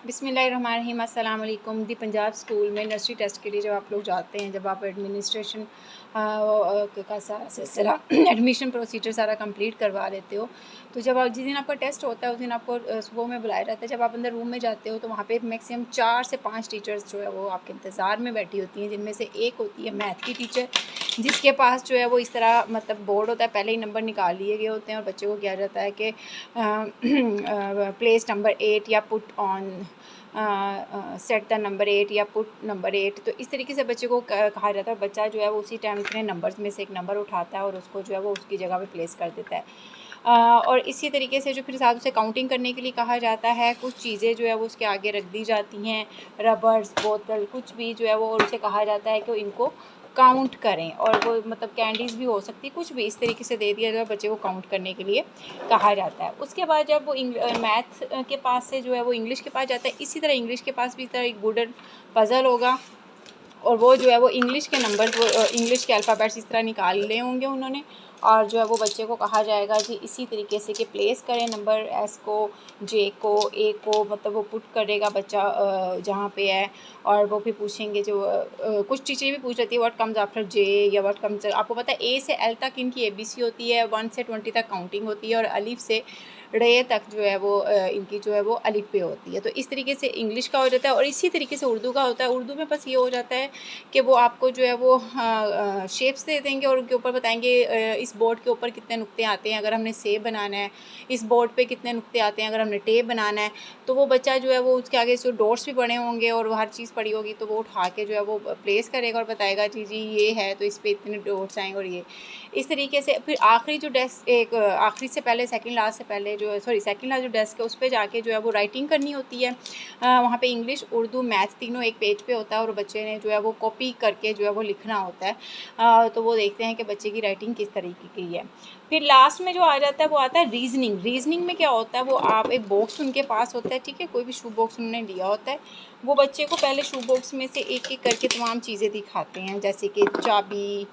बिस्मिल्लाहिर्रहमानिर्रहीम अस्सलाम वालेकुम। दी पंजाब स्कूल में नर्सरी टेस्ट के लिए जब आप लोग जाते हैं, जब आप एडमिनिस्ट्रेशन का सारा सिलसिला एडमिशन प्रोसीजर सारा कंप्लीट करवा लेते हो, तो जब जिस दिन आपका टेस्ट होता है उस दिन आपको सुबह में बुलाया जाता है। जब आप अंदर रूम में जाते हो तो वहाँ पे मैक्सिमम 4 से 5 टीचर्स जो है वो आपके इंतज़ार में बैठी होती हैं, जिनमें से एक होती है मैथ की टीचर, जिसके पास जो है वो इस तरह मतलब बोर्ड होता है, पहले ही नंबर निकाल लिए गए होते हैं और बच्चे को किया जाता है कि प्लेस नंबर 8 या put on set the number 8 या पुट नंबर 8। तो इस तरीके से बच्चे को कहा जाता है। बच्चा जो है वो उसी टाइम इतने नंबर्स में से एक नंबर उठाता है और उसको जो है वो उसकी जगह पे प्लेस कर देता है। और इसी तरीके से जो फिर साथ उसे काउंटिंग करने के लिए कहा जाता है। कुछ चीज़ें जो है वो उसके आगे रख दी जाती हैं, रबर्स, बोतल, कुछ भी जो है वो, और उसे कहा जाता है कि इनको काउंट करें। और वो मतलब कैंडीज़ भी हो सकती है, कुछ भी इस तरीके से दे दिया जाए, बच्चे को काउंट करने के लिए कहा जाता है। उसके बाद जब वो मैथ के पास से जो है वो इंग्लिश के पास जाता है, इसी तरह इंग्लिश के पास भी इस तरह एक वुडन पज़ल होगा और वो जो है वो इंग्लिश के नंबर, वो इंग्लिश के अल्फ़ाबेट्स इस तरह निकाल लिए होंगे उन्होंने, और जो है वो बच्चे को कहा जाएगा जी इसी तरीके से कि प्लेस करें नंबर एस को, जे को, ए को, मतलब वो पुट करेगा बच्चा जहाँ पे है। और वो भी पूछेंगे जो कुछ चीज़ें भी पूछ रही थी, व्हाट कम्स आफ्टर जे या व्हाट कम्स, आपको पता है ए से एल तक इनकी ABC होती है, 1 से 20 तक काउंटिंग होती है, और अलिफ से रे तक जो है वो इनकी जो है वो अलिफ पे होती है। तो इस तरीके से इंग्लिश का हो जाता है और इसी तरीके से उर्दू का होता है। उर्दू में बस ये हो जाता है कि वो आपको जो है वो शेप्स दे देंगे और उनके ऊपर बताएंगे इस बोर्ड के ऊपर कितने नुक्ते आते हैं अगर हमने सेब बनाना है, इस बोर्ड पे कितने नुक्ते आते हैं अगर हमने टेप बनाना है। तो वो बच्चा जो है वो उसके आगे जो डॉट्स भी बने होंगे और वो हर चीज़ पड़ी होगी, तो वो उठा के जो है वो प्लेस करेगा और बताएगा जी जी ये है, तो इस पर इतने डॉट्स आएंगे। और ये इस तरीके से फिर आखिरी जो डेस्क, एक आखिरी से पहले सेकंड लास्ट से पहले जो सेकंड लास्ट जो डेस्क है उस पर जाके जो है वो राइटिंग करनी होती है। वहाँ पे इंग्लिश, उर्दू, मैथ तीनों एक पेज पे होता है और बच्चे ने जो है वो कॉपी करके जो है वो लिखना होता है। तो वो देखते हैं कि बच्चे की राइटिंग किस तरीके की है। फिर लास्ट में जो आ जाता है वो आता है रीजनिंग। रीजनिंग में क्या होता है, वो आप एक बॉक्स उनके पास होता है, ठीक है, कोई भी शू बॉक्स उन्होंने लिया होता है। वो बच्चे को पहले शू बॉक्स में से एक एक करके तमाम चीज़ें दिखाते हैं, जैसे कि चाबी,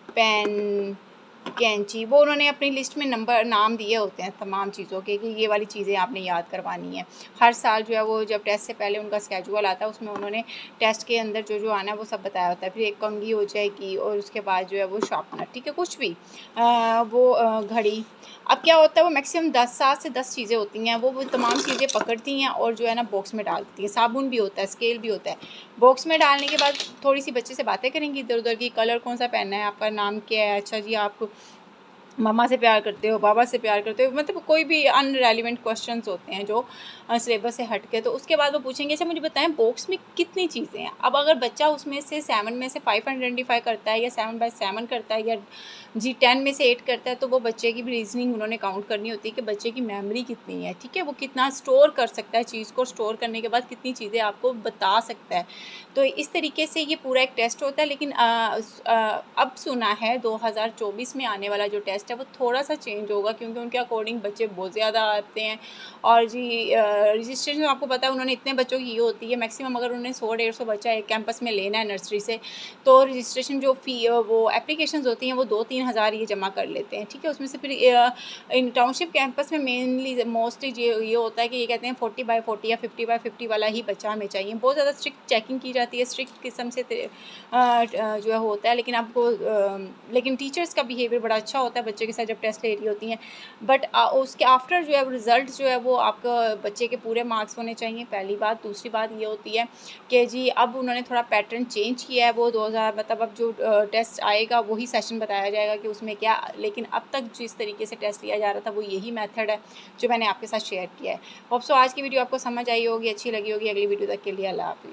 पेन, कैंची, वो उन्होंने अपनी लिस्ट में नाम दिए होते हैं तमाम चीज़ों के कि ये वाली चीज़ें आपने याद करवानी है। हर साल जो है वो जब टेस्ट से पहले उनका स्केजुअल आता है उसमें उन्होंने टेस्ट के अंदर जो जो आना है वो सब बताया होता है। फिर एक कंघी हो जाएगी और उसके बाद जो है वो शार्पनर, ठीक है, कुछ भी घड़ी। अब क्या होता है, वो मैक्सिमम 7 से 10 चीज़ें होती हैं, वो तमाम चीज़ें पकड़ती हैं और जो है ना बॉक्स में डालती हैं। साबुन भी होता है, स्केल भी होता है। बॉक्स में डालने के बाद थोड़ी सी बच्चे से बातें करेंगी इधर उधर की, कलर कौन सा पहनना है, आपका नाम क्या है, अच्छा जी आप मम्मा से प्यार करते हो, बाबा से प्यार करते हो, मतलब कोई भी अनरेलिवेंट क्वेश्चंस होते हैं जो सिलेबस से हट के। तो उसके बाद वो पूछेंगे अच्छा मुझे बताएं बॉक्स में कितनी चीज़ें हैं। अब अगर बच्चा उसमें से 7 में से 5 आइडेंटिफाई करता है या 7/7 करता है या जी 10 में से 8 करता है, तो वो बच्चे की भी रीजनिंग उन्होंने काउंट करनी होती है कि बच्चे की मेमोरी कितनी है, ठीक है, वो कितना स्टोर कर सकता है, चीज़ को स्टोर करने के बाद कितनी चीज़ें आपको बता सकता है। तो इस तरीके से ये पूरा एक टेस्ट होता है। लेकिन अब सुना है 2024 में आने वाला जो टेस्ट है वो थोड़ा सा चेंज होगा, क्योंकि उनके अकॉर्डिंग बच्चे बहुत ज़्यादा आते हैं। और जी रजिस्ट्रेशन आपको पता है उन्होंने इतने बच्चों की ये होती है, मैक्सिमम अगर उन्होंने 100-150 बच्चा एक कैंपस में लेना है नर्सरी से, तो रजिस्ट्रेशन जो फ़ी वो एप्लीकेशंस होती हैं वो 2-3 हज़ार ये जमा कर लेते हैं, ठीक है। उसमें से फिर इन टाउनशिप कैंपस में मेनली मोस्टली ये होता है कि ये कहते हैं 40/40 या 50/50 वाला ही बच्चा हमें चाहिए। बहुत ज़्यादा स्ट्रिक्ट चेकिंग की जाती है, स्ट्रिक्ट किस्म से जो है होता है। लेकिन आपको लेकिन टीचर्स का बिहेवियर बड़ा अच्छा होता है बच्चे के साथ जब टेस्ट ले रही होती हैं। बट उसके आफ्टर जो है रिज़ल्ट जो है वो आपका बच्चे के पूरे मार्क्स होने चाहिए, पहली बात। दूसरी बात ये होती है कि जी अब उन्होंने थोड़ा पैटर्न चेंज किया है, वो 2000 मतलब अब जो टेस्ट आएगा वही सेशन बताया जाएगा कि उसमें क्या। लेकिन अब तक जिस तरीके से टेस्ट लिया जा रहा था वो यही मेथड है जो मैंने आपके साथ शेयर किया है। होप सो आज की वीडियो आपको समझ आई होगी, अच्छी लगी होगी। अगली वीडियो तक के लिए अल्लाह हाफ़िज़।